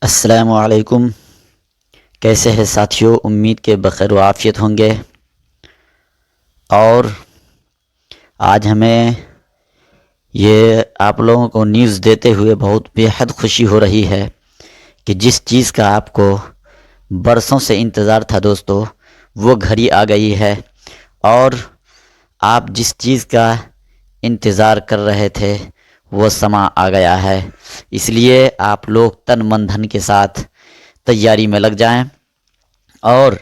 अस्सलामुअलैकुम। कैसे हैं साथियों? उम्मीद के बखैर व आफियत होंगे। और आज हमें ये आप लोगों को न्यूज़ देते हुए बहुत बेहद खुशी हो रही है कि जिस चीज़ का आपको बरसों से इंतज़ार था दोस्तों, वो घड़ी आ गई है। और आप जिस चीज़ का इंतज़ार कर रहे थे वो समा आ गया है। इसलिए आप लोग तन मन धन के साथ तैयारी में लग जाएं। और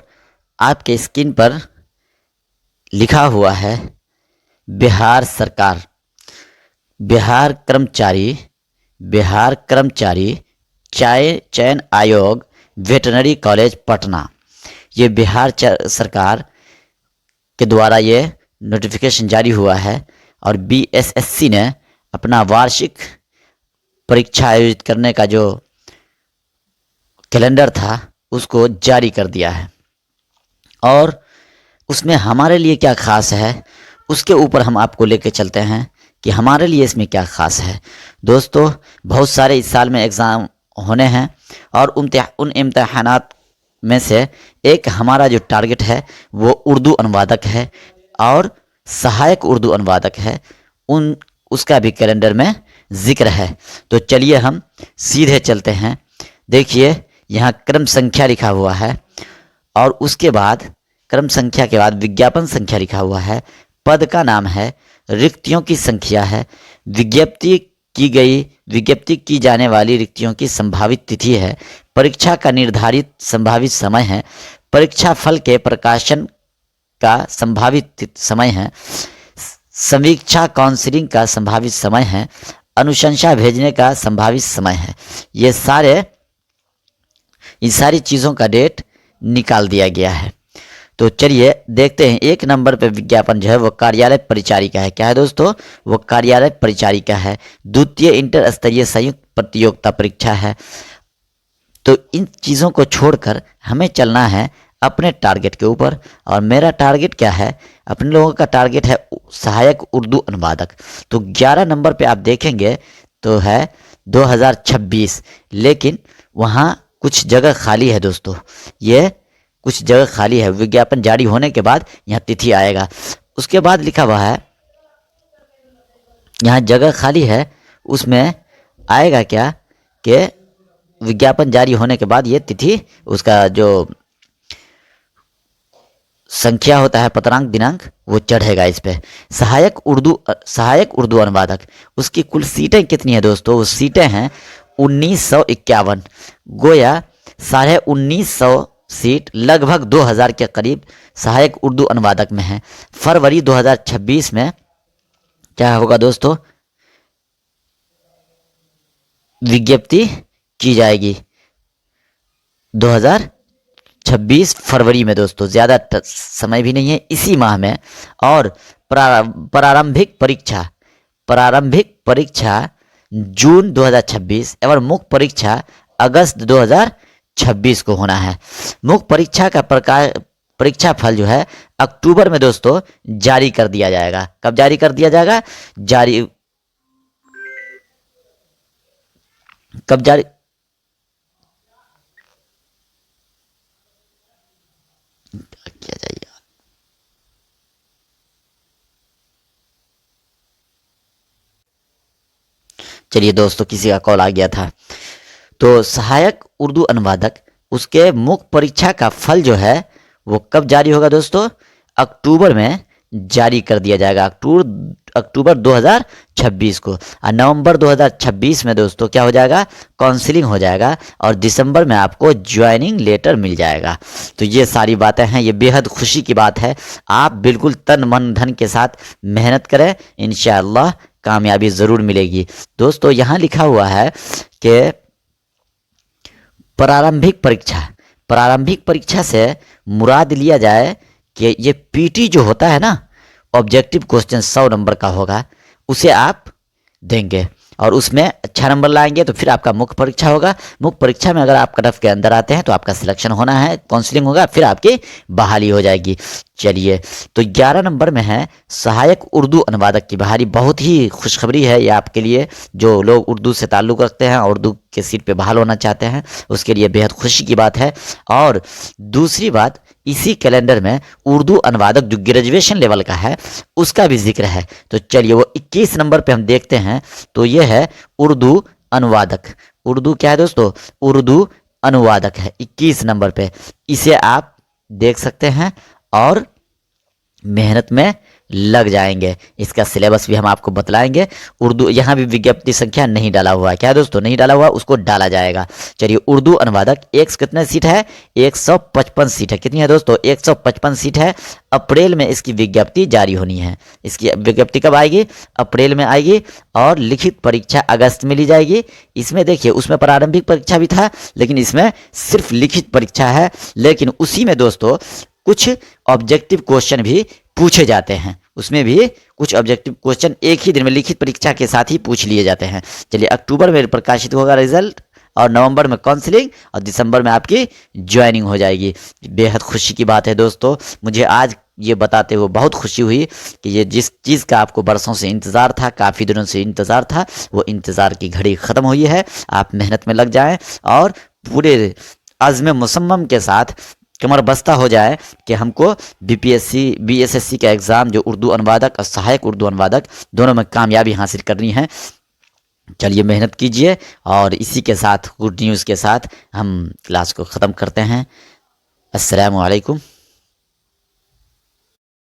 आपके स्क्रीन पर लिखा हुआ है बिहार सरकार, बिहार कर्मचारी चयन आयोग, वेटरनरी कॉलेज पटना। ये बिहार सरकार के द्वारा ये नोटिफिकेशन जारी हुआ है। और बीएसएससी ने अपना वार्षिक परीक्षा आयोजित करने का जो कैलेंडर था उसको जारी कर दिया है। और उसमें हमारे लिए क्या ख़ास है उसके ऊपर हम आपको लेके चलते हैं कि हमारे लिए इसमें क्या ख़ास है। दोस्तों, बहुत सारे इस साल में एग्ज़ाम होने हैं और उन इम्तहानात में से एक हमारा जो टारगेट है वो उर्दू अनुवादक है और सहायक उर्दू अनुवादक है। उसका भी कैलेंडर में ज़िक्र है। तो चलिए हम सीधे चलते हैं। देखिए, यहाँ क्रम संख्या लिखा हुआ है और उसके बाद क्रम संख्या के बाद विज्ञापन संख्या लिखा हुआ है। पद का नाम है, रिक्तियों की संख्या है, विज्ञप्ति की जाने वाली रिक्तियों की संभावित तिथि है, परीक्षा का निर्धारित संभावित समय है, परीक्षा फल के प्रकाशन का संभावित समय है, समीक्षा काउंसलिंग का संभावित समय है, अनुशंसा भेजने का संभावित समय है। ये सारी चीज़ों का डेट निकाल दिया गया है। तो चलिए देखते हैं। एक नंबर पे विज्ञापन जो है वो कार्यालय परिचारिका है। क्या है दोस्तों? वो कार्यालय परिचारिका है। द्वितीय इंटर स्तरीय संयुक्त प्रतियोगिता परीक्षा है। तो इन चीज़ों को छोड़कर हमें चलना है अपने टारगेट के ऊपर। और मेरा टारगेट क्या है? अपने लोगों का टारगेट है सहायक उर्दू अनुवादक। तो 11 नंबर पे आप देखेंगे तो है 2026, लेकिन वहाँ कुछ जगह खाली है दोस्तों। ये कुछ जगह खाली है। विज्ञापन जारी होने के बाद यहाँ तिथि आएगा। उसके बाद लिखा हुआ है यहाँ जगह खाली है, उसमें आएगा क्या कि विज्ञापन जारी होने के बाद ये तिथि, उसका जो संख्या होता है पत्रांक दिनांक, वो चढ़ेगा इस पे। सहायक उर्दू अनुवादक, उसकी कुल सीटें कितनी है दोस्तों? वो सीटें हैं 1951। गोया 1950 सीट, लगभग 2000 के करीब सहायक उर्दू अनुवादक में है। फरवरी 2026 में क्या होगा दोस्तों? विज्ञप्ति की जाएगी 2026 फरवरी में दोस्तों। ज़्यादा समय भी नहीं है, इसी माह में। और प्रारंभिक परीक्षा जून 2026 एवं मुख्य परीक्षा अगस्त 2026 को होना है। मुख्य परीक्षा का परीक्षा फल जो है अक्टूबर में दोस्तों जारी कर दिया जाएगा। कब जारी कर दिया जाएगा? कब जारी किया जाएगा? चलिए दोस्तों, किसी का कॉल आ गया था। तो सहायक उर्दू अनुवादक, उसके मुख्य परीक्षा का फल जो है वो कब जारी होगा दोस्तों? अक्टूबर में जारी कर दिया जाएगा। अक्टूबर 2026 को। और नवंबर 2026 में दोस्तों क्या हो जाएगा? काउंसलिंग हो जाएगा और दिसंबर में आपको ज्वाइनिंग लेटर मिल जाएगा। तो ये सारी बातें हैं, ये बेहद खुशी की बात है। आप बिल्कुल तन मन धन के साथ मेहनत करें, इंशाअल्लाह कामयाबी ज़रूर मिलेगी। दोस्तों, यहाँ लिखा हुआ है कि प्रारंभिक परीक्षा से मुराद लिया जाए कि ये पीटी जो होता है ना, ऑब्जेक्टिव क्वेश्चन 100 नंबर का होगा, उसे आप देंगे और उसमें अच्छा नंबर लाएंगे तो फिर आपका मुख्य परीक्षा होगा। मुख्य परीक्षा में अगर आप कट ऑफ के अंदर आते हैं तो आपका सिलेक्शन होना है, काउंसलिंग होगा, फिर आपकी बहाली हो जाएगी। चलिए, तो 11 नंबर में है सहायक उर्दू अनुवादक की बहाली। बहुत ही खुशखबरी है ये आपके लिए, जो लोग उर्दू से ताल्लुक़ रखते हैं, उर्दू के सीट पे बहाल होना चाहते हैं, उसके लिए बेहद खुशी की बात है। और दूसरी बात, इसी कैलेंडर में उर्दू अनुवादक जो ग्रेजुएशन लेवल का है उसका भी जिक्र है। तो चलिए, वो 21 नंबर पे हम देखते हैं। तो ये है उर्दू अनुवादक। उर्दू क्या है दोस्तों? उर्दू अनुवादक है 21 नंबर पे। इसे आप देख सकते हैं और मेहनत में लग जाएंगे। इसका सिलेबस भी हम आपको बतलाएंगे। उर्दू, यहाँ भी विज्ञप्ति संख्या नहीं डाला हुआ है, क्या है दोस्तों? नहीं डाला हुआ, उसको डाला जाएगा। चलिए, उर्दू अनुवादक एक कितने सीट है? 155 सीट है। कितनी है दोस्तों? 155 सीट है। अप्रैल में इसकी विज्ञप्ति जारी होनी है। इसकी विज्ञप्ति कब आएगी? अप्रैल में आएगी। और लिखित परीक्षा अगस्त में ली जाएगी। इसमें देखिए, उसमें प्रारंभिक परीक्षा भी था, लेकिन इसमें सिर्फ लिखित परीक्षा है। लेकिन उसी में दोस्तों कुछ ऑब्जेक्टिव क्वेश्चन भी पूछे जाते हैं। उसमें भी कुछ ऑब्जेक्टिव क्वेश्चन एक ही दिन में लिखित परीक्षा के साथ ही पूछ लिए जाते हैं। चलिए, अक्टूबर में प्रकाशित होगा रिजल्ट, और नवंबर में काउंसलिंग, और दिसंबर में आपकी ज्वाइनिंग हो जाएगी। बेहद खुशी की बात है दोस्तों। मुझे आज ये बताते हुए बहुत खुशी हुई कि ये जिस चीज़ का आपको बरसों से इंतज़ार था, काफ़ी दिनों से इंतज़ार था, वो इंतज़ार की घड़ी ख़त्म हुई है। आप मेहनत में लग जाएं और पूरे अज़्म मुसम्मम के साथ कमर बस्ता हो जाए कि हमको बीपीएससी बीएसएससी का एग्ज़ाम, जो उर्दू अनुवादक और सहायक उर्दू अनुवादक, दोनों में कामयाबी हासिल करनी है। चलिए, मेहनत कीजिए। और इसी के साथ, गुड न्यूज़ के साथ, हम क्लास को ख़त्म करते हैं। अस्सलामु अलैकुम।